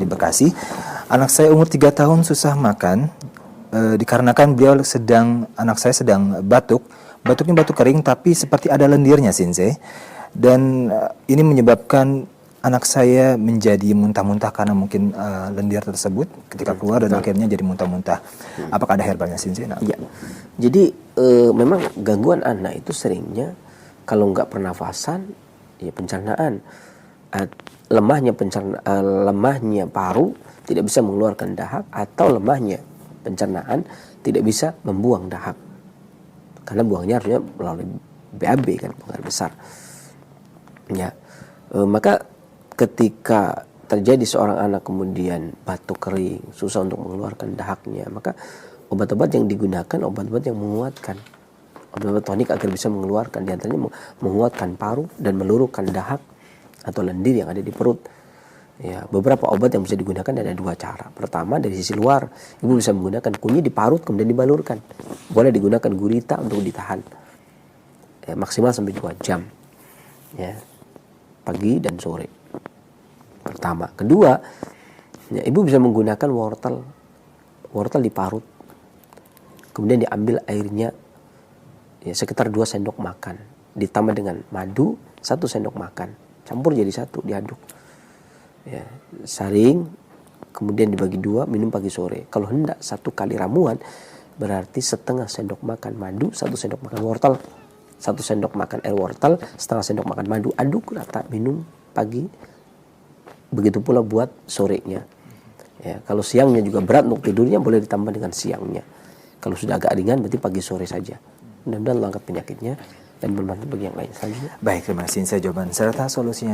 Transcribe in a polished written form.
di Bekasi. Anak saya umur 3 tahun susah makan dikarenakan anak saya sedang batuk. Batuknya batuk kering tapi seperti ada lendirnya, Sensei. Dan ini menyebabkan anak saya menjadi muntah-muntah karena mungkin lendir tersebut ketika keluar dan akhirnya jadi muntah-muntah. Apakah ada herbalnya, Sensei? Ya. Jadi memang gangguan anak itu seringnya kalau nggak pernafasan, ya pencernaan, lemahnya paru tidak bisa mengeluarkan dahak, atau lemahnya pencernaan tidak bisa membuang dahak. Karena buangnya harusnya melalui BAB kan, buang besar. Ya, maka ketika terjadi seorang anak kemudian batuk kering, susah untuk mengeluarkan dahaknya, maka obat-obat yang digunakan obat-obat yang menguatkan, obat-obat tonik agar bisa mengeluarkan, diantaranya menguatkan paru dan meluruhkan dahak atau lendir yang ada di perut. Ya, beberapa obat yang bisa digunakan ada 2 cara. Pertama, dari sisi luar, ibu bisa menggunakan kunyit diparut kemudian dibalurkan. Boleh digunakan gurita untuk ditahan, maksimal sampai 2 jam, ya, pagi dan sore. Pertama. Kedua, ya, ibu bisa menggunakan wortel diparut, kemudian diambil airnya, ya, sekitar 2 sendok makan, ditambah dengan madu 1 sendok makan, campur jadi 1, diaduk. Ya, saring, kemudian dibagi 2, minum pagi sore. Kalau hendak 1 kali ramuan, berarti setengah sendok makan madu, 1 sendok makan wortel, 1 sendok makan air wortel, setengah sendok makan madu, aduk rata, minum pagi. Begitu pula buat sorenya. Ya, kalau siangnya juga berat untuk tidurnya, boleh ditambah dengan siangnya. Kalau sudah agak ringan, berarti pagi sore saja. Mudah-mudahan langkah penyakitnya dan bermanfaat bagi yang lain. Selanjutnya. Baik, terima kasih. Saya jawaban serta solusinya.